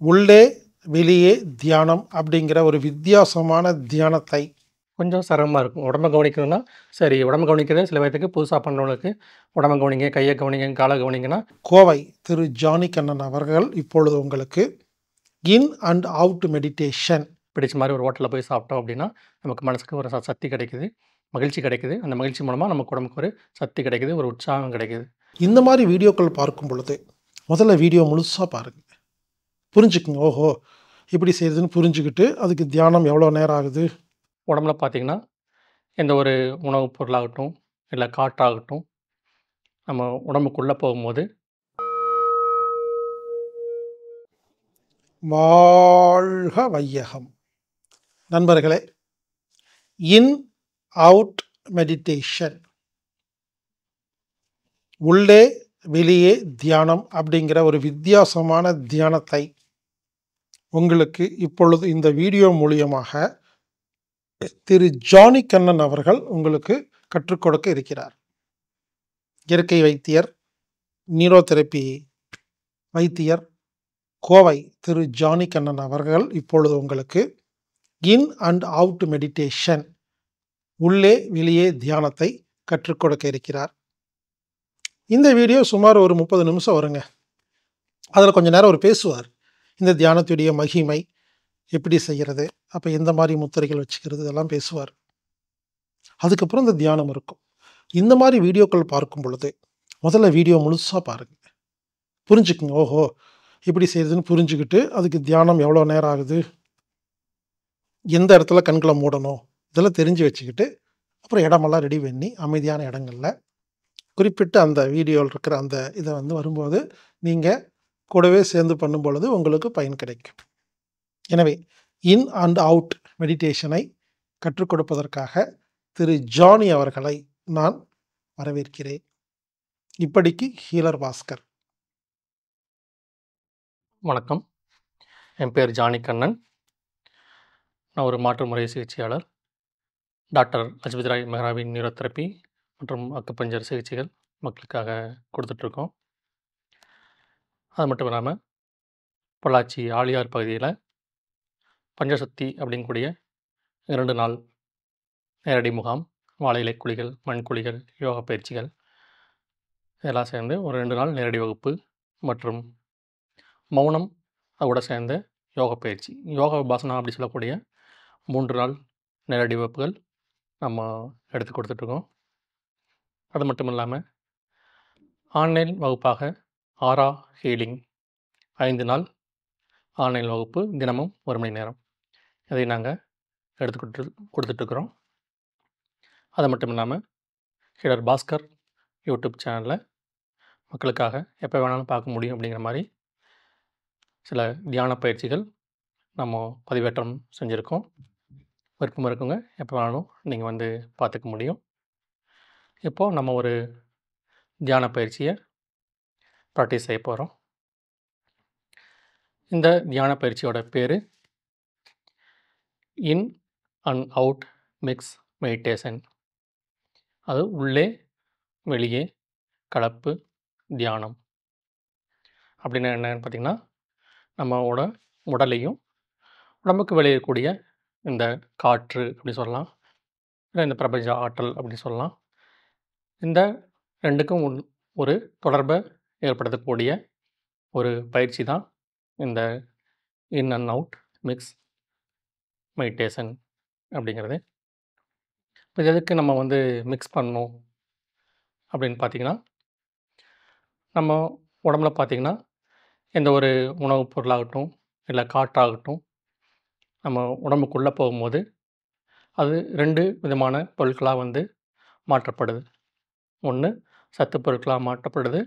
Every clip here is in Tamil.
உள்ளே வெளியே தியானம் அப்படிங்கிற ஒரு வித்தியாசமான தியானத்தை கொஞ்சம் சிரமமா இருக்கும். உடம்ப கவனிக்கணும்னா, சரி உடம்ப கவனிக்கிறது சில பேத்துக்கு புதுசா பண்றவங்களுக்கு, உடம்ப கவனிங்க, கைய கவனிங்க, கால கவனிங்கன்னா, கோவை திரு ஜானி கண்ணன் அவர்கள் இப்பொழுது உங்களுக்கு இன் அண்ட் அவுட் மெடிடேஷன் பிடிச்ச மாரி ஒரு ஹோட்டல்ல போய் சாப்பிட்டோம் அப்படின்னா, நமக்கு மனசுக்கு ஒரு சக்தி கிடைக்குது, மகிழ்ச்சி கிடைக்குது. அந்த மகிழ்ச்சி மூலமா நமக்கு உடம்புக்கு ஒரு சக்தி கிடைக்குது, ஒரு உற்சாகம் கிடைக்குது. இந்த மாதிரி வீடியோக்கள் பார்க்கும் பொழுது முதல்ல வீடியோ முழுசாக பாருங்கள், புரிஞ்சுக்குங்க. ஓஹோ, இப்படி செய்யுதுன்னு புரிஞ்சுக்கிட்டு அதுக்கு தியானம் எவ்வளோ நேரம் ஆகுது. உடம்புல பார்த்தீங்கன்னா, எந்த ஒரு உணவுப் பொருளாகட்டும், இல்ல காற்றாகட்டும், நம்ம உடம்புக்குள்ள போகும்போது வாழ்க வையகம். நண்பர்களே, இன் அவுட் மெடிடேஷன், உள்ளே வெளியே தியானம் அப்படிங்கிற ஒரு வித்தியாசமான தியானத்தை உங்களுக்கு இப்பொழுது இந்த வீடியோ மூலியமாக திரு ஜானி கண்ணன் அவர்கள் உங்களுக்கு கற்றுக் கொடுக்க இருக்கிறார். இயற்கை வைத்தியர், நியூரோதெரப்பி வைத்தியர் கோவை திரு ஜானி கண்ணன் அவர்கள் இப்பொழுது உங்களுக்கு இன் அண்ட் அவுட் மெடிடேஷன், உள்ளே வெளியே தியானத்தை கற்றுக் கொடுக்க இருக்கிறார். இந்த வீடியோ சுமார் ஒரு 30 நிமிஷம் வருங்க. அதில் கொஞ்ச நேரம் அவர் பேசுவார். இந்த தியானத்துடைய மகிமை எப்படி செய்கிறது, அப்போ எந்த மாதிரி முத்திரைகள் வச்சுக்கிறது, இதெல்லாம் பேசுவார். அதுக்கப்புறம் இந்த தியானம் இருக்கும். இந்த மாதிரி வீடியோக்கள் பார்க்கும் பொழுது முதல்ல வீடியோ முழுசாக பாருங்கள், புரிஞ்சுக்குங்க. ஓஹோ, இப்படி செய்யுதுன்னு புரிஞ்சுக்கிட்டு அதுக்கு தியானம் எவ்வளோ நேரம் ஆகுது, எந்த இடத்துல கண்களை மூடணும், இதெல்லாம் தெரிஞ்சு வச்சுக்கிட்டு அப்புறம் இடமெல்லாம் ரெடி பண்ணி அமைதியான இடங்களில் குறிப்பிட்ட அந்த வீடியோவில் இருக்கிற அந்த இதை வரும்போது நீங்கள் கூடவே சேர்ந்து பண்ணும் பொழுது உங்களுக்கு பயன் கிடைக்கும். எனவே இன் அண்ட் அவுட் மெடிடேஷனை கற்றுக் கொடுப்பதற்காக திரு ஜானி அவர்களை நான் வரவேற்கிறேன். இப்படிக்கு ஹீலர் பாஸ்கர். வணக்கம். என் பேர் ஜானி கண்ணன். நான் ஒரு மாற்று முறை சிகிச்சையாளர். டாக்டர் அஜ்வித் ராய் மெஹ்ராவின் நியூரோதெரப்பி மற்றும் அக்குபஞ்சர் சிகிச்சைகள் மக்களுக்காக கொடுத்துட்ருக்கோம். அது மட்டும் இல்லாமல் பொள்ளாச்சி ஆழியார் பகுதியில் பஞ்சசக்தி அப்படிங்கக்கூடிய 2 நாள் நேரடி முகாம், வாழை இலை குழிகள், மண் குழிகள், யோகா பயிற்சிகள் இதெல்லாம் சேர்ந்து ஒரு 2 நாள் நேரடி வகுப்பு மற்றும் மௌனம் அதோட சேர்ந்த யோகா பயிற்சி, யோகா உபாசனா அப்படி சொல்லக்கூடிய 3 நாள் நேரடி வகுப்புகள் நம்ம எடுத்து கொடுத்துட்ருக்கோம். அது மட்டும் இல்லாமல் ஆன்லைன் வகுப்பாக ஆரா ஹீலிங் 5 நாள் ஆன்லைன் வகுப்பு, தினமும் 1 மணி நேரம் இதை நாங்கள் கொடுத்துட்ருக்குறோம். அது மட்டும் இல்லாமல் ஹீலர் பாஸ்கர் யூடியூப் சேனலில் மக்களுக்காக எப்போ வேணாலும் பார்க்க முடியும் அப்படிங்கிற மாதிரி சில தியான பயிற்சிகள் நம்ம பதிவேற்றம் செஞ்சுருக்கோம். விருப்பம் இருக்குங்க, எப்போ வேணாலும் நீங்கள் பார்த்துக்க முடியும். இப்போது நம்ம ஒரு தியான பயிற்சியை ப்ராக்டிஸ் செய்ய போகிறோம். இந்த தியான பயிற்சியோட பேர் in and out mix meditation. அது உள்ளே வெளியே கலப்பு தியானம். அப்படின்னா என்னன்னு பார்த்திங்கன்னா, நம்மளோட உடலையும் உடம்புக்கு வெளியே இருக்கக்கூடிய இந்த காற்று அப்படி சொல்லலாம், இல்லை இந்த பிரபஞ்ச ஆற்றல் அப்படி சொல்லலாம், இந்த ரெண்டுக்கும் ஒரு தொடர்பை ஏற்படுத்தக்கூடிய ஒரு பயிற்சி தான் இந்த in and out mix meditation அப்படிங்கிறது. இப்போ எதுக்கு நம்ம மிக்ஸ் பண்ணணும் அப்படின்னு பார்த்திங்கன்னா, நம்ம உடம்புல பார்த்திங்கன்னா எந்த ஒரு உணவுப் பொருளாகட்டும், இல்லை காற்றாகட்டும், நம்ம உடம்புக்குள்ளே போகும்போது அது 2 விதமான பொருட்களாக மாற்றப்படுது. ஒன்று சத்து பொருட்களாக மாற்றப்படுது,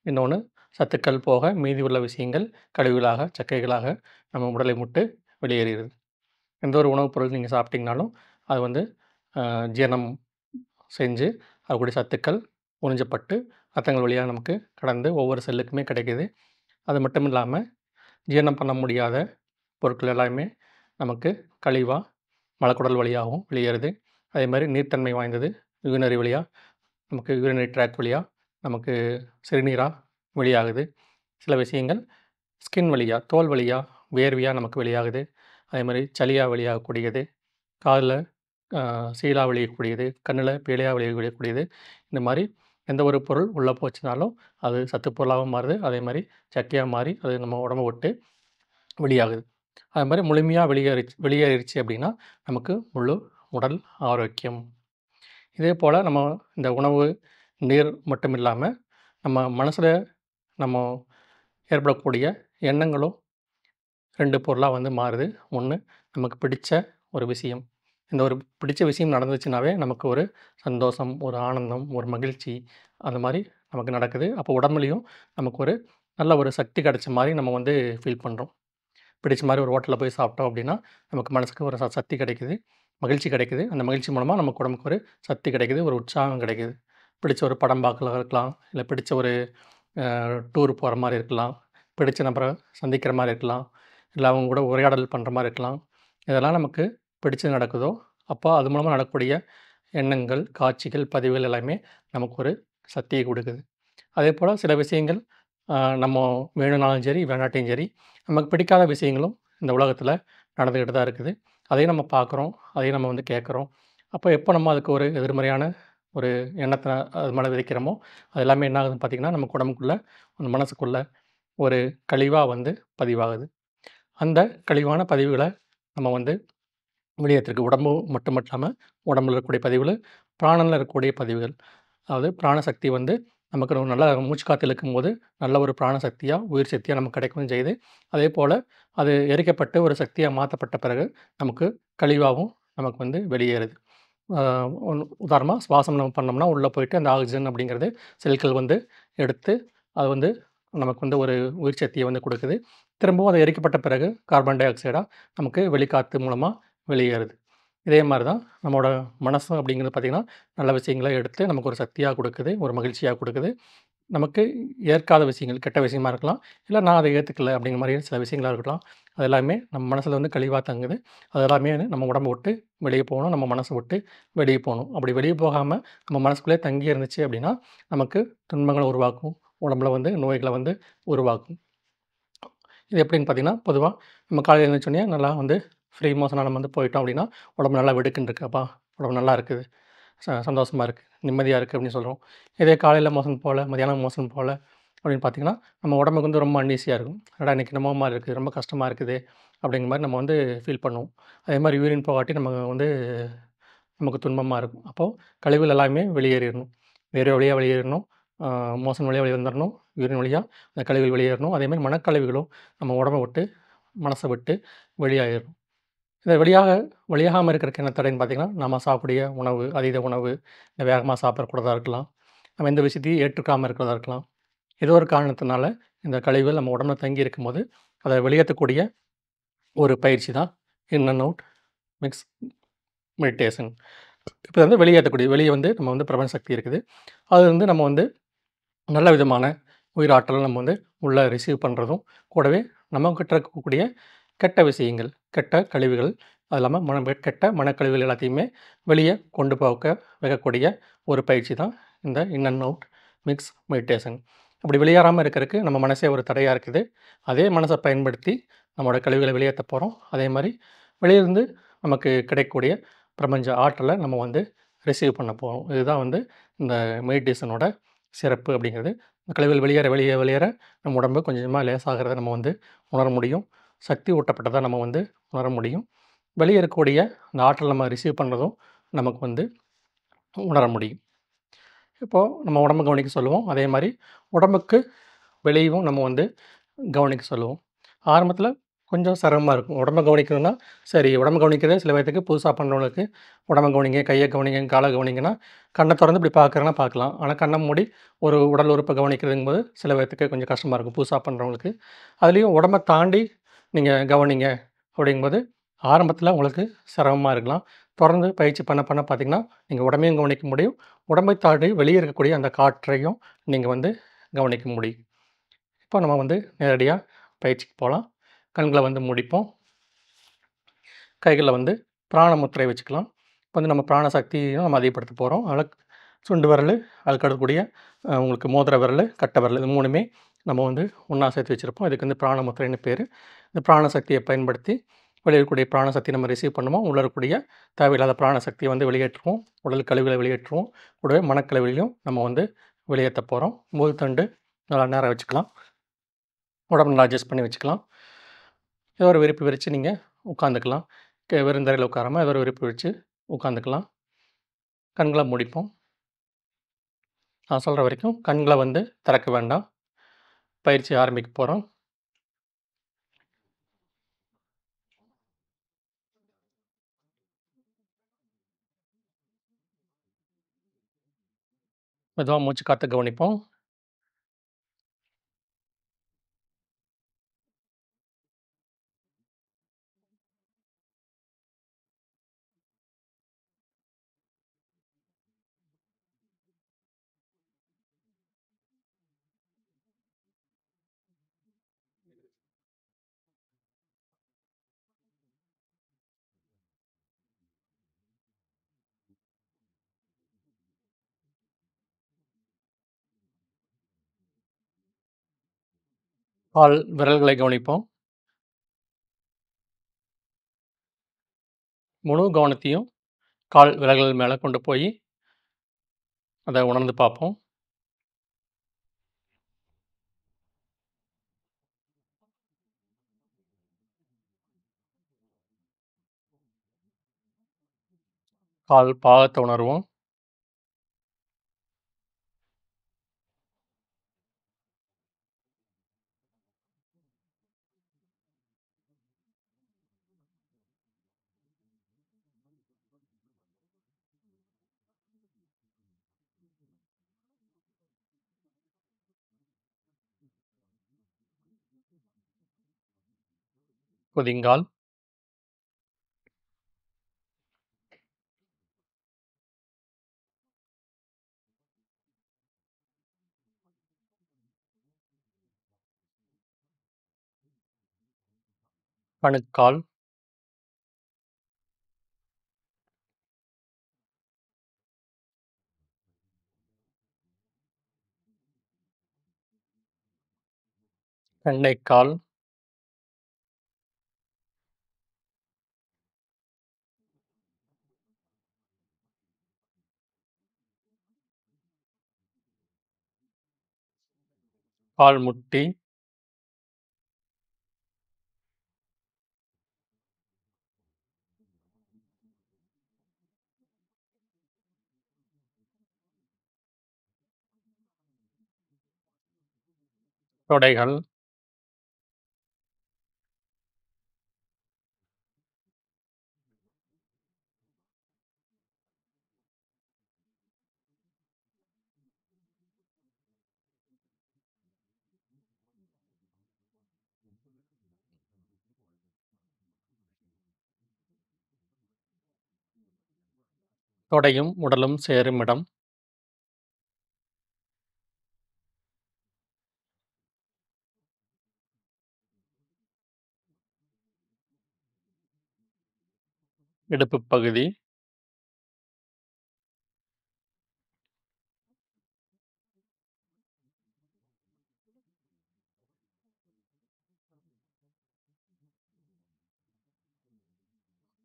இன்னொன்று சத்துக்கள் போக மீதி உள்ள விஷயங்கள் கழிவுகளாக, சக்கைகளாக நம்ம உடலை விட்டு வெளியேறுகிறது. எந்த ஒரு உணவுப் பொருள் நீங்கள் சாப்பிட்டிங்கனாலும் அது ஜீரணம் செஞ்சு அதுக்கூடிய சத்துக்கள் உறிஞ்சப்பட்டு ரத்தங்கள் வழியாக நமக்கு கடந்து ஒவ்வொரு செல்லுக்குமே கிடைக்கிது. அது மட்டும் இல்லாமல் ஜீரணம் பண்ண முடியாத பொருட்கள் எல்லாமே நமக்கு கழிவாக மலக்குடல் வழியாகவும் வெளியேறுது. அதே மாதிரி நீர்த்தன்மை வாய்ந்தது யூரினரி வழியாக நமக்கு யூரினரி ட்ராக் வழியாக நமக்கு சிறுநீராக வெளியாகுது. சில விஷயங்கள் ஸ்கின் வழியாக, தோல் வழியாக வேர்வையாக நமக்கு வெளியாகுது. அதே மாதிரி சளியாக வெளியாகக்கூடியது, காதில் சீலா வெளியக்கூடியது, கண்ணில் பேழையாக வெளியக்கூடியது. இந்த மாதிரி எந்த ஒரு பொருள் உள்ளே போச்சுனாலும் அது சத்து பொருளாகவும் மாறுது. அதே மாதிரி சக்கையாக மாறி அது நம்ம உடம்ப விட்டு வெளியாகுது. அது மாதிரி முழுமையாக வெளியேறிச்சு அப்படின்னா நமக்கு முழு உடல் ஆரோக்கியம். இதே போல் நம்ம இந்த உணவு, நீர் மட்டும் இல்லாமல் நம்ம மனசில் நம்ம ஏற்படக்கூடிய எண்ணங்களும் 2 பொருளா வந்து மாறுது. 1 நமக்கு பிடிச்ச ஒரு விஷயம். இந்த ஒரு பிடிச்ச விஷயம் நடந்துச்சுனாவே நமக்கு ஒரு சந்தோஷம், ஒரு ஆனந்தம், ஒரு மகிழ்ச்சி அந்த மாரி நமக்கு நடக்குது. அப்போ உடம்புலயும் நமக்கு ஒரு நல்ல ஒரு சக்தி கிடைச்ச மாரி நம்ம வந்து ஃபீல் பண்றோம். பிடிச்ச மாரி ஒரு ஹோட்டல்ல போய் சாப்பிட்டோம் அப்படின்னா, நமக்கு மனசுக்கு ஒரு சக்தி கிடைக்குது, மகிழ்ச்சி கிடைக்குது. அந்த மகிழ்ச்சி மூலமா நமக்கு உடம்புக்கு ஒரு சக்தி கிடைக்குது, ஒரு உற்சாகம் கிடைக்குது. பிடிச்ச ஒரு படம் பார்க்கலாம் இருக்கலாம், இல்ல பிடிச்ச ஒரு டூர் போற மாரி இருக்கலாம், பிடிச்ச நபர சந்திக்கிற மாரி இருக்கலாம், இல்ல அவங்க கூட உரையாடல் பண்ற மாரி இருக்கலாம். இதெல்லாம் நமக்கு பிடிச்சது நடக்குதோ, அப்போ அது மூலமா நடக்கக்கூடிய எண்ணங்கள், காட்சிகள், பதிவுகள் எல்லாமே நமக்கு ஒரு சக்திய குடுக்குது. அதேபோல சில விஷயங்கள் நம்ம வேணும்னாலும் சரி, வேண்டாட்டியும் சரி, நமக்கு பிடிக்காத விஷயங்களும் இந்த உலகத்தில நடந்துக்கிட்டு தான் இருக்குது. அதையும் நம்ம பார்க்குறோம், அதையும் நம்ம வந்து கேட்குறோம். அப்போ எப்போ நம்ம அதுக்கு ஒரு எதிர்மறையான ஒரு எண்ணத்த அது மேல விதைக்கிறோமோ, அது எல்லாமே என்ன ஆகுதுன்னு பார்த்தீங்கன்னா, நமக்கு உடம்புக்குள்ள, நம்ம மனசுக்குள்ள ஒரு கழிவா வந்து பதிவாகுது. அந்த கழிவான பதிவுகள நம்ம வந்து வெளியேற்றிருக்கு. உடம்பு மட்டும் இல்லாம, உடம்புல இருக்கக்கூடிய பதிவுகள், பிராணன்ல இருக்கக்கூடிய பதிவுகள். அதாவது பிராணசக்தி வந்து நமக்கு ஒரு நல்ல மூச்சு காத்து இழுக்கும்போது, நல்ல ஒரு பிராணசக்தியா, உயிர் சக்தியா நமக்கு கிடைக்கவும் செய்யுது. அதேபோல அது எரிக்கப்பட்டு ஒரு சக்தியா மாத்தப்பட்ட பிறகு, நமக்கு கழிவாவும் நமக்கு வந்து வெளியேறுது. அ உதாரணமா சுவாசம் நம்ம பண்ணோம்னா, உள்ள போயிட்டு அந்த ஆக்ஸிஜன் அப்படிங்கிறது செல்கள் வந்து எடுத்து, அது வந்து நமக்கு வந்து ஒரு உயிர் சக்திய வந்து குடுக்குது. திரும்பவும் அது எரிக்கப்பட்ட பிறகு கார்பன் டை ஆக்சைடா நமக்கு வெளிக்காத்து மூலமா வெளியேறுது. இதே மாரி தான் நம்மோட மனசு அப்படிங்கிறது பார்த்தீங்கன்னா, நல்ல விஷயங்கள எடுத்து நமக்கு ஒரு சக்தியா குடுக்குது, ஒரு மகிழ்ச்சியா குடுக்குது. நமக்கு ஏற்காத விஷயங்கள், கெட்ட விஷயமா இருக்கலாம். இல்ல நான் அத ஏத்துக்கல அப்படிங்கிற மாரி சில விஷயங்களா இருக்கலாம். அது எல்லாமே நம்ம மனசுல வந்து கழிவா தங்குது. அது எல்லாமே வந்து நம்ம உடம்ப விட்டு வெளிய போணும். நம்ம மனச விட்டு வெளிய போணும். அப்படி வெளிய போகாம நம்ம மனசுக்குள்ளே தங்கி இருந்துச்சு அப்படின்னா, நமக்கு துன்பங்கள உருவாக்கும். உடம்புல வந்து நோய்கள வந்து உருவாக்கும். இது எப்படின்னு பார்த்தீங்கன்னா, பொதுவா நம்ம காலையில எழுந்திரிச்சோனே நல்லா வந்து ஃப்ரீ மோஷனா நம்ம வந்து போயிட்டோம் அப்படின்னா, உடம்பு நல்லா வெடுக்குன்னு இருக்கு. அப்பா! உடம்பு நல்லா இருக்குது. சந்தோஷமா இருக்கு. நிம்மதியா இருக்கு அப்படின்னு சொல்றோம். இதே காலையில மோஷன் போல, மதியானம் மோஷன் போல அப்படின்னு பார்த்தீங்கன்னா, நம்ம உடம்புக்கு வந்து ரொம்ப அன்ஈஸியா இருக்கும். என்னடா இன்னைக்கு என்னமோ மாரி இருக்கு. ரொம்ப கஷ்டமா இருக்குதே அப்படிங்கிற மாரி நம்ம வந்து ஃபீல் பண்ணுவோம். அதே மாரி யூரின் போகாட்டி நம்ம வந்து நமக்கு துன்பமா இருக்கும். அப்போ கழிவுகள் எல்லாமே வெளியேறிறணும். வேர்வை வழியா வெளியேறணும். ஆ மோஷன் வழியா வெளிய வந்துரணும். யூரின் வழியா அந்த கழிவுகள் வெளியேறணும். அதேமாரி மனக்கழிவுகளும் நம்ம உடம்ப விட்டு, மனச விட்டு வெளியாயிரணும். இத வெளியாகாம இருக்கிறதுக்கு என்ன தடைன்னு பார்த்தீங்கன்னா, நம்ம சாப்பிடக்கூடிய உணவு, அதீத உணவு, இல்ல வேகமா சாப்பிடக்கூடாதா இருக்கலாம். நம்ம எந்த விஷயத்தையும் ஏற்றுக்காம இருக்கிறதா இருக்கலாம். ஏதோ ஒரு காரணத்தினால இந்த கழிவுகள் நம்ம உடம்புல தங்கி இருக்கும்போது, அத வெளியேத்தக்கூடிய ஒரு பயிற்சி தான் in and out mix meditation. இப்ப வந்து வெளியேத்தக்கூடிய வெளிய வந்து நம்ம வந்து பிரபஞ்ச சக்தி இருக்குது. அது வந்து நம்ம வந்து நல்ல விதமான உயிராற்றல் நம்ம வந்து உள்ள ரிசீவ் பண்ணுறதும், கூடவே நம்மகிட்ட இருக்கக்கூடிய கெட்ட விஷயங்கள், கெட்ட கழிவுகள், அது இல்லாம கெட்ட மனக்கழிவுகள் எல்லாத்தையுமே வெளிய கொண்டு போக வைக்கக்கூடிய ஒரு பயிற்சி தான் இந்த in and out mix meditation. அப்படி வெளியேறாம இருக்கறக்கு நம்ம மனசே ஒரு தடையா இருக்குது. அதே மனச பயன்படுத்தி நம்மோட கழிவுகள வெளியேத்த போறோம். அதே மாரி வெளியிருந்து நமக்கு கிடைக்கக்கூடிய பிரபஞ்ச ஆற்றல நம்ம வந்து ரிசீவ் பண்ண போறோம். இதுதான் வந்து இந்த மெடிடேஷனோட சிறப்பு அப்படிங்கிறது. கழிவுகள் வெளியேற நம்ம உடம்பு கொஞ்சம் கொஞ்சமா லேசாகிறத நம்ம வந்து உணர முடியும். சக்தி ஊட்டப்பட்டதா நம்ம வந்து உணர முடியும். வெளிய இருக்கக்கூடிய அந்த ஆற்றல் நம்ம ரிசீவ் பண்ணுறதும் நமக்கு வந்து உணர முடியும். இப்போ நம்ம உடம்ப கவனிக்க சொல்லுவோம். அதே மாரி உடம்புக்கு வெளியவும் நம்ம வந்து கவனிக்க சொல்லுவோம். ஆரம்பத்தில கொஞ்சம் சிரமமா இருக்கும். உடம்ப கவனிக்கணும்னா, சரி உடம்ப கவனிக்கிறதே சில பேத்துக்கு புதுசா பண்றவங்களுக்கு, உடம்ப கவனிங்க, கைய கவனிங்க, கால கவனிங்கன்னா, கண்ண தொறந்து இப்படி பார்க்குறேன்னா பார்க்கலாம். ஆனா கண்ண மூடி ஒரு உடல் உறுப்ப கவனிக்கிறதுங்கும்போது சில பேத்துக்கு கொஞ்சம் கஷ்டமா இருக்கும். புதுசா பண்றவங்களுக்கு. அதுலயும் உடம்ப தாண்டி நீங்க கவனிங்க அப்படிங்கும்போது, ஆரம்பத்தில உங்களுக்கு சிரமமா இருக்கலாம். தொடர்ந்து பயிற்சி பண்ண பண்ண பார்த்தீங்கன்னா, நீங்க உடம்பையும் கவனிக்க முடியும். உடம்பை தாண்டி வெளிய இருக்கக்கூடிய அந்த காற்றையும் நீங்க வந்து கவனிக்க முடியும். இப்போ நம்ம வந்து நேரடியா பயிற்சிக்கு போலாம். கண்கள வந்து மூடிப்போம். கைகள்ல வந்து பிராண முத்திரை வச்சுக்கலாம். இப்போ வந்து நம்ம பிராண சக்தியையும் நம்ம அதிகப்படுத்த போறோம். அதனால சுண்டு விரலு, அதுக்கு அடுத்தக்கூடிய உங்களுக்கு மோதிர விரலு, கட்டை விரல் இது 3மே நம்ம வந்து ஒன்றா சேர்த்து வச்சுருப்போம். இதுக்கு வந்து பிராண முத்திரைன்னு பேர். இந்த பிராண சக்தியை பயன்படுத்தி வெளியே இருக்கக்கூடிய பிராண சக்தி நம்ம ரிசீவ் பண்ணுவோம். உள்ள இருக்கக்கூடிய தேவையில்லாத பிராண சக்தியை வந்து வெளியேற்றுவோம். உடல் கழிவுகளை வெளியேற்றுவோம். கூடவே மனக்கழிவுகளையும் நம்ம வந்து வெளியேற்ற போகிறோம். முதுகுத்தண்டு நல்லா நேரம் வச்சுக்கலாம். உடம்பு நல்லா அட்ஜஸ்ட் பண்ணி வச்சுக்கலாம். ஏதோ ஒரு விரிப்பு விரித்து நீங்கள் உட்காந்துக்கலாம். வெறும் தரையில் உட்காராமல் ஏதோ ஒரு விரிப்பு விரித்து உட்காந்துக்கலாம். கண்களை மூடிப்போம். நான் சொல்கிற வரைக்கும் கண்களை வந்து திறக்க வேண்டாம். பயிற்சி ஆரம்பிக்க போகிறோம். மெதுவாக மூச்சு காற்று கவனிப்போம். கால் விரல்களை கவனிப்போம். முழு கவனத்தையும் கால் விரல்கள் மேலே கொண்டு போய் அதை உணர்ந்து பார்ப்போம். கால் பாதத்தை உணர்வோம். குதிங்கால், கணுக்கால், கெண்டைக்கால், கால் முட்டி, தொடைகள், தொடையும் உடலும் சேரும் இடம், இடுப்பு பகுதி,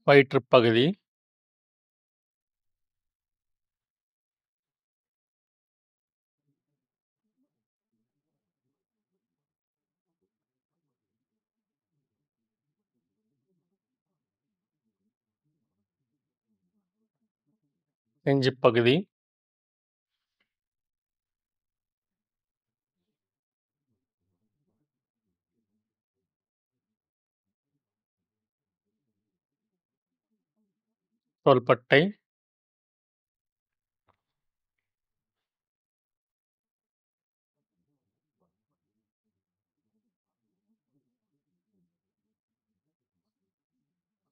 வயிற்றுப் பகுதி, நெஞ்சுப் பகுதி, தோள்பட்டை,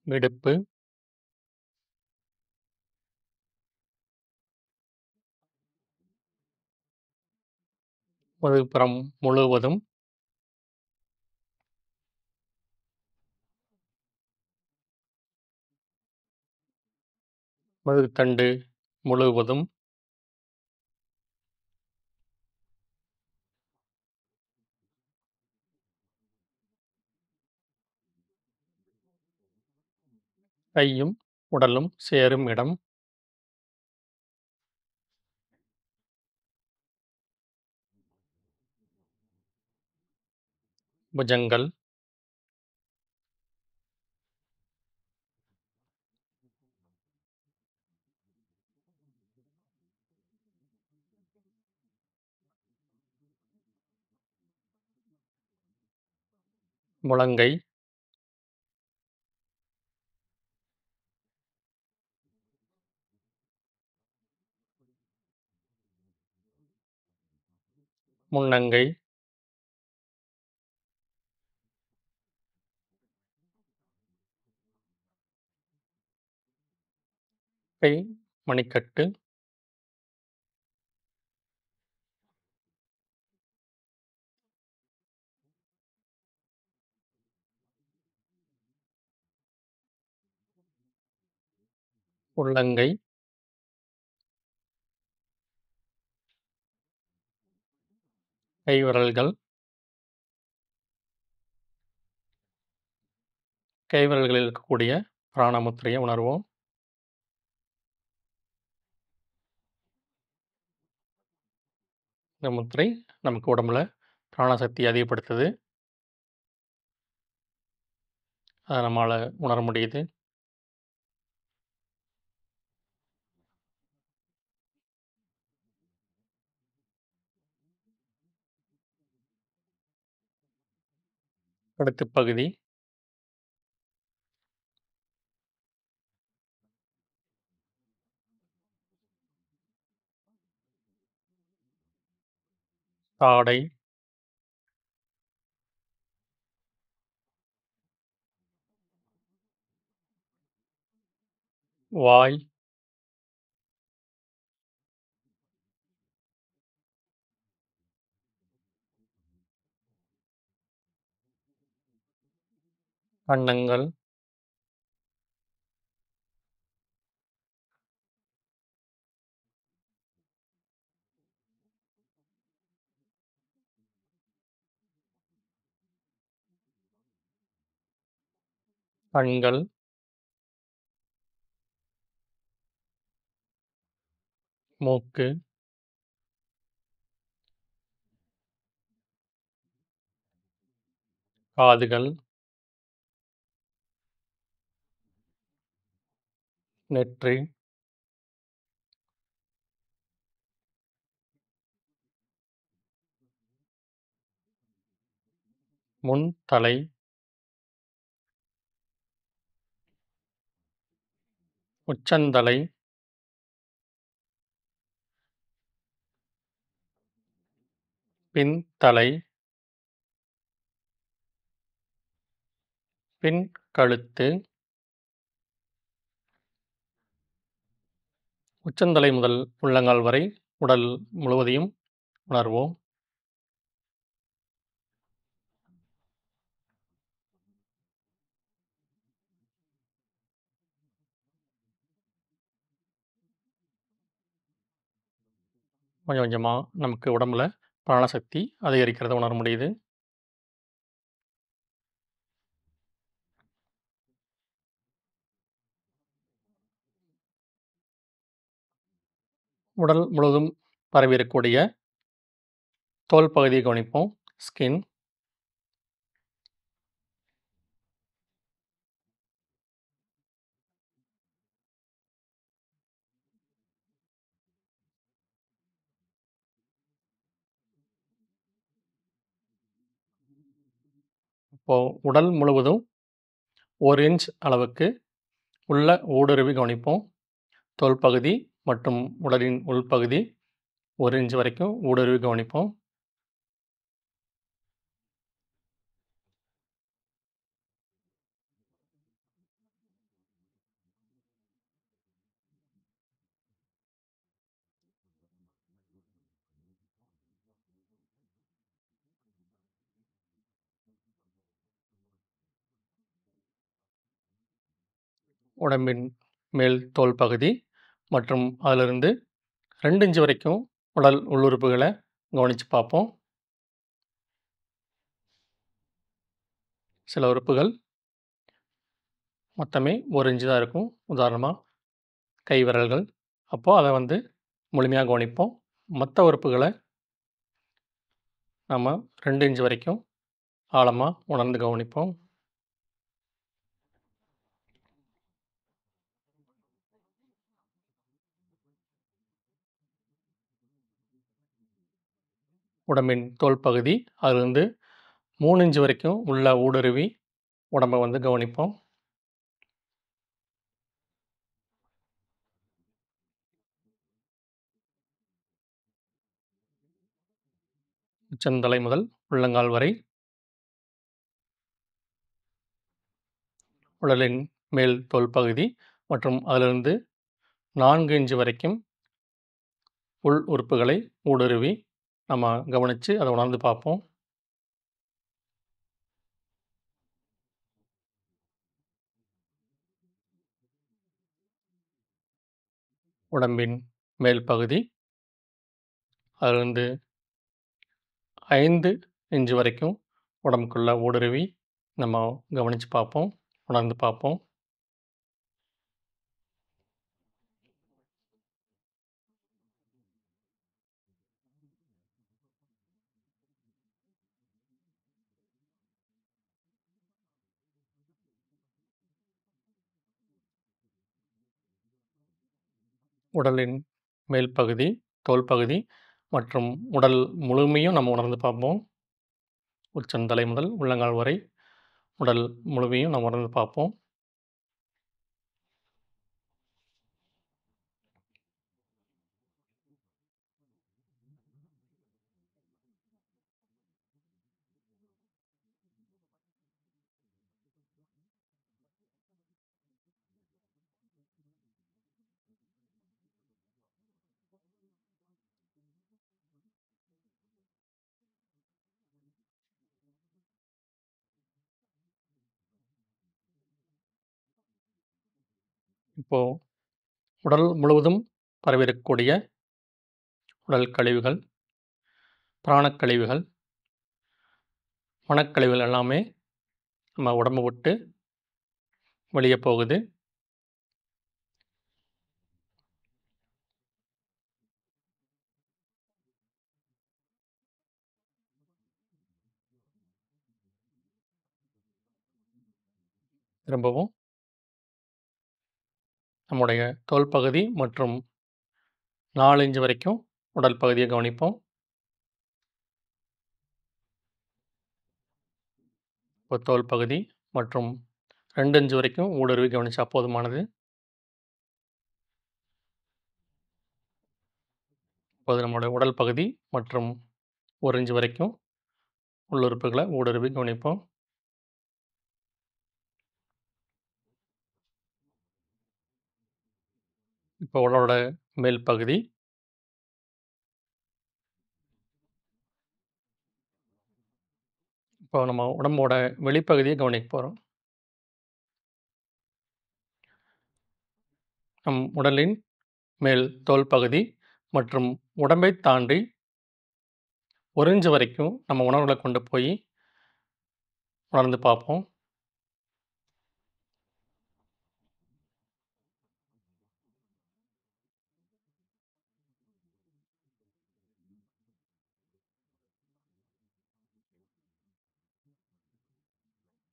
இடுப்பு, முதுகுப்புறம் முழுவதும், முதுகுத்தண்டு முழுவதும், கையும் உடலும் சேரும் இடம். புஜங்கள். முழங்கை. முன்னங்கை. கை மணிக்கட்டு. உள்ளங்கை. கைவிரல்கள். கைவிரல்களில் இருக்கக்கூடிய பிராணமுத்திரையை உணர்வோம். இந்த முத்திரை நமக்கு உடம்புல பிராணசக்தி அதிகப்படுத்துது. அதை நம்மால் உணர முடியுது. கழுத்துப் பகுதி. தாடை. வாய். கன்னங்கள். கண்கள். மூக்கு. காதுகள். நெற்றி. முன் தலை. உச்சந்தலை. பின் தலை. பின் கழுத்து. உச்சந்தலை முதல் உள்ளங்கால் வரை உடல் முழுவதையும் உணர்வோம். கொஞ்சம் கொஞ்சமாக நமக்கு உடம்புல பிராணசக்தி அதிகரிக்கிறத உணர முடியுது. உடல் முழுவதும் பரவியிருக்கக்கூடிய தோல் பகுதியை கவனிப்போம். ஸ்கின். இப்போது உடல் முழுவதும் 1 இன்ச் அளவுக்கு உள்ள ஊடுருவி கவனிப்போம். தோல் பகுதி மற்றும் உடலின் உள்பகுதி 1 இன்ச் வரைக்கும் ஊடுருவி கவனிப்போம். உடம்பின் மேல் தோல் பகுதி மற்றும் அதிலிருந்து 2 இன்ச் வரைக்கும் உடல் உள்ளுறுப்புகளை கவனித்து பார்ப்போம். சில உறுப்புகள் மொத்தமே 1 இன்ச்சு தான் இருக்கும். உதாரணமா கை விரல்கள். அப்போ அத வந்து முழுமையா கவனிப்போம். மத்த உறுப்புகள நம்ம 2 இன்ச் வரைக்கும் ஆழமா உணர்ந்து கவனிப்போம். உடம்பின் தோல் பகுதி, அதிலிருந்து 3 இன்ச் வரைக்கும் உள்ள ஊடுருவி உடம்ப வந்து கவனிப்போம். உச்சந்தலை முதல் உள்ளங்கால் வரை உடலின் மேல் தோல் பகுதி மற்றும் அதிலிருந்து 4 இன்ச் வரைக்கும் உள் உறுப்புகளை ஊடுருவி நம்ம கவனிச்சு அத உணர்ந்து பார்ப்போம். உடம்பின் மேல் பகுதி, அதிலிருந்து 5 இன்ச் வரைக்கும் உடம்புக்குள்ள ஊடுருவி நம்ம கவனிச்சு பார்ப்போம், உணர்ந்து பார்ப்போம். உடலின் மேல் பகுதி, தோல் பகுதி மற்றும் உடல் முழுமையும் நம்ம உணர்ந்து பார்ப்போம். உச்சந்தலை முதல் உள்ளங்கால் வரை உடல் முழுமையும் நம்ம உணர்ந்து பார்ப்போம். இப்போ உடல் முழுவதும் பரவியிருக்கக்கூடிய உடல் கழிவுகள், பிராணக் கழிவுகள், மனக்கழிவுகள் எல்லாமே நம்ம உடம்ப விட்டு வெளிய போகுது. திரும்பவும் நம்முடைய தோல் பகுதி மற்றும் 4 இன்ச் வரைக்கும் உடல் பகுதிய கவனிப்போம். இப்போ தோல் பகுதி மற்றும் 2 இன்ச் வரைக்கும் ஊடுருவி கவனிச்சா போதுமானது. இப்போது நம்முடைய உடல் பகுதி மற்றும் 1 இன்ச் வரைக்கும் உள்ளுறுப்புகள ஊடுருவி கவனிப்போம். இப்போ உடலோட மேல் பகுதி, இப்போ நம்ம உடம்போட வெளிப்பகுதிய கவனிக்க போறோம். நம் உடலின் மேல் தோல் பகுதி மற்றும் உடம்பைத் தாண்டி 1 இன்ச் வரைக்கும் நம்ம உணர்வுகள கொண்டு போய் உணர்ந்து பார்ப்போம்.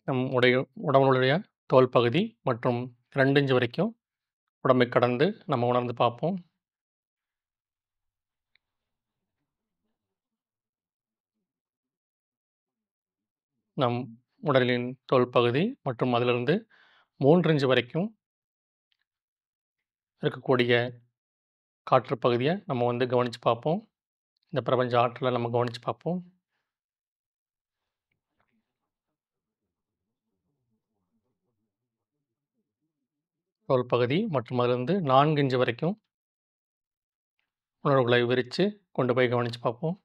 நம் உடம்புடைய தோல் பகுதி மற்றும் 2 இன்ச் வரைக்கும் உடம்பை கடந்து நம்ம உணர்ந்து பார்ப்போம். நம் உடலின் தோல் பகுதி மற்றும் அதிலிருந்து 3 இன்ச் வரைக்கும் இருக்கக்கூடிய காற்று பகுதிய நம்ம வந்து கவனிச்சு பார்ப்போம். இந்த பிரபஞ்ச ஆற்றல நம்ம கவனிச்சு பார்ப்போம். தோல் பகுதி மற்றும் அதிலிருந்து 4 இன்ச் வரைக்கும் உணர்வுகளை விரிச்சு கொண்டு போய் கவனிச்சு பார்ப்போம்.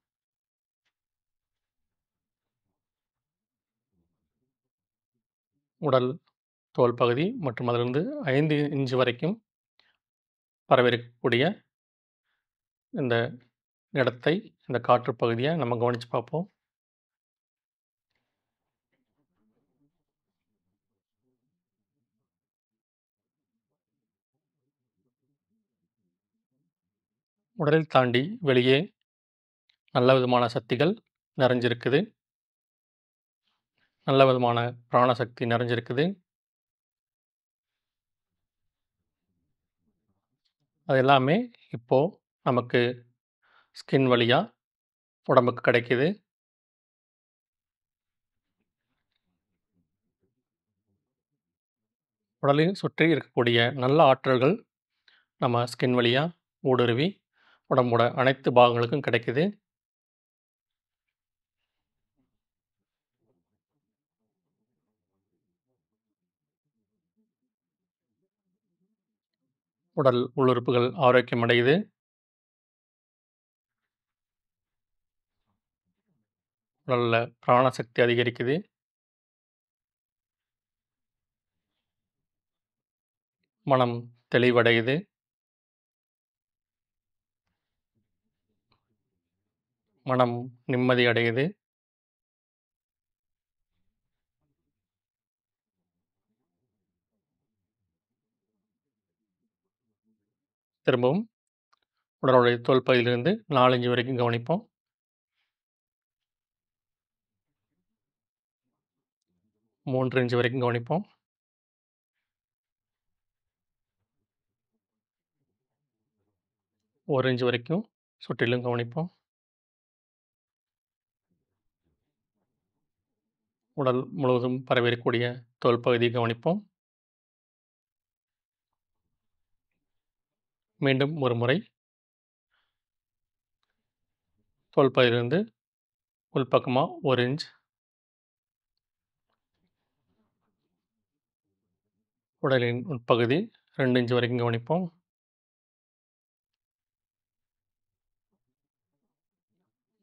உடல் தோல் பகுதி மற்றும் அதிலிருந்து 5 இன்ச் வரைக்கும் பரவியிருக்கக்கூடிய இந்த இடத்தை, இந்த காற்று பகுதிய நம்ம கவனிச்சு பார்ப்போம். உடலில் தாண்டி வெளியே நல்ல விதமான சக்திகள் நிறைஞ்சிருக்குது. நல்ல விதமான பிராணசக்தி நிறைஞ்சிருக்குது. அது எல்லாமே இப்போ நமக்கு ஸ்கின் வழியா உடம்புக்கு கிடைக்குது. உடலையும் சுற்றி இருக்கக்கூடிய நல்ல ஆற்றல்கள் நம்ம ஸ்கின் வழியா ஊடுருவி உடம்போட அனைத்து பாகங்களுக்கும் கிடைக்குது. உடல் உள்ளுறுப்புகள் ஆரோக்கியம் அடையுது. உடல்ல பிராணசக்தி அதிகரிக்குது. மனம் தெளிவடையுது. மனம் நிம்மதி அடையுது. திரும்பவும் உடலுடைய தோல் பகுதியிலிருந்து 4 இன்ச் வரைக்கும் கவனிப்போம். 3 இன்ச் வரைக்கும் கவனிப்போம். 1 இன்ச் வரைக்கும் சுற்றிலும் கவனிப்போம். உடல் முழுவதும் பரவியிருக்கக்கூடிய தோல் பகுதியை கவனிப்போம். மீண்டும் ஒரு முறை தோல் பகுதியிலிருந்து உள்பக்கமா 1 இன்ச், உடலின் உட்பகுதி 2 இன்ச் வரைக்கும் கவனிப்போம்.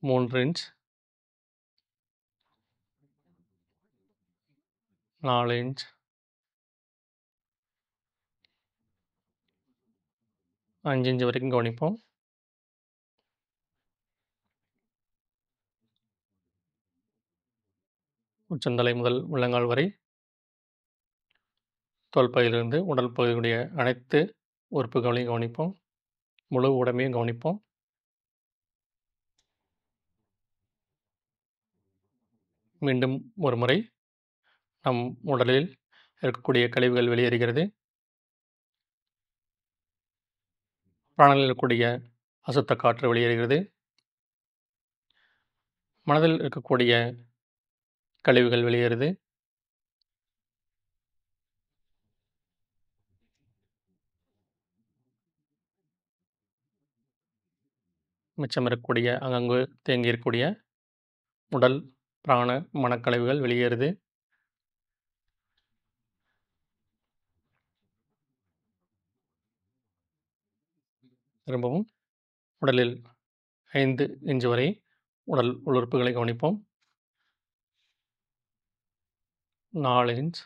3 இன்ச், 4 இன்ச், 5 இன்ச் வரைக்கும் கவனிப்போம். உச்சந்தலை முதல் உள்ளங்கால் வரை தோல் பகுதியிலிருந்து உடல் பகுதியுடைய அனைத்து உறுப்புகளையும் கவனிப்போம். முழு உடம்பையும் கவனிப்போம். மீண்டும் ஒரு முறை நம் உடலில் இருக்கக்கூடிய கழிவுகள் வெளியேறுகிறது. பிராணனில் இருக்கக்கூடிய அசுத்த காற்று வெளியேறுகிறது. மனதில் இருக்கக்கூடிய கழிவுகள் வெளியேறுது. மிச்சம் இருக்கக்கூடிய அங்கங்கு தேங்கி இருக்கக்கூடிய உடல், பிராண, மனக்கழிவுகள் வெளியேறுது. திரும்பவும் உடலில் 5 இன்ச் வரை உடல் உள்ளுறுப்புகளை கவனிப்போம். 4 இன்ச்,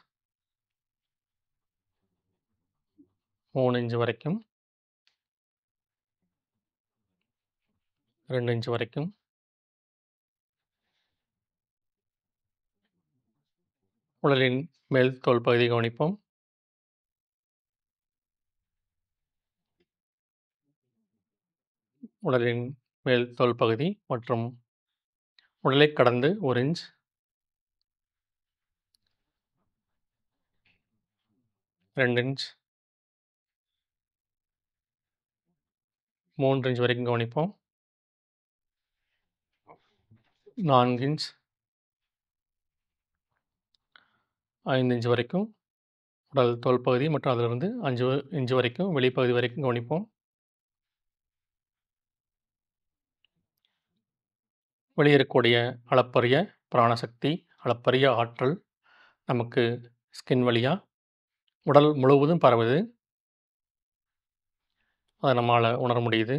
3 இன்ச் வரைக்கும், 2 இன்ச் வரைக்கும், உடலின் மேல் தோல் பகுதியை கவனிப்போம். உடலின் மேல் தோல் பகுதி மற்றும் உடலை கடந்து 1 இன்ச், 2 இன்ச், 3 இன்ச் வரைக்கும் கவனிப்போம். 4 இன்ச், 5 இன்ச் வரைக்கும் உடல் தோல் பகுதி மற்றும் அதிலிருந்து 5 இன்ச் வரைக்கும் வெளிப்பகுதி வரைக்கும் கவனிப்போம். வெளியேறக்கூடிய அளப்பரிய பிராணசக்தி, அளப்பரிய ஆற்றல் நமக்கு ஸ்கின் வழியா உடல் முழுவதும் பரவுது. அதை நம்மால உணர முடியுது.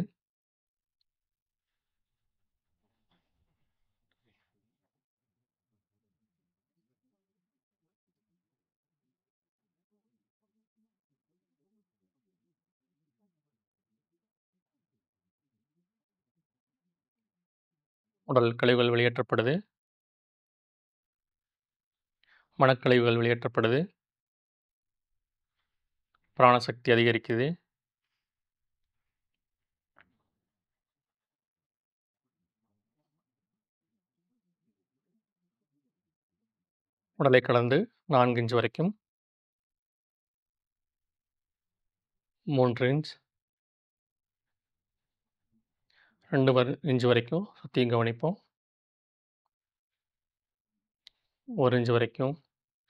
உடல் கழிவுகள் வெளியேற்றப்படுது. மனக்கழிவுகள் வெளியேற்றப்படுது. பிராணசக்தி அதிகரிக்குது. உடலை கடந்து 4 இன்ச் வரைக்கும், 3 இன்ச், 2 இன்ச் வரைக்கும் சுற்றியும் கவனிப்போம். 1 இன்ச் வரைக்கும்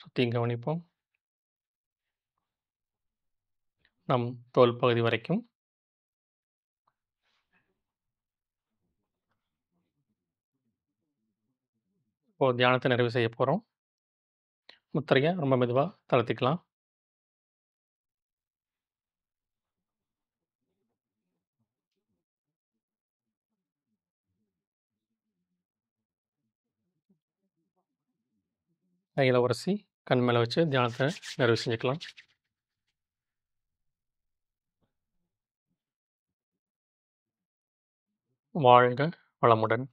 சுற்றியும் கவனிப்போம். நம் தோல் பகுதி வரைக்கும். இப்போ தியானத்தை நிறைவு செய்ய போகிறோம். முத்திரையை ரொம்ப மெதுவாக தளர்த்திக்கலாம். கையில் உரசி கண் மேலே வச்சு தியானத்தை நிறைவு செஞ்சுக்கலாம். வாழ்க வளமுடன்.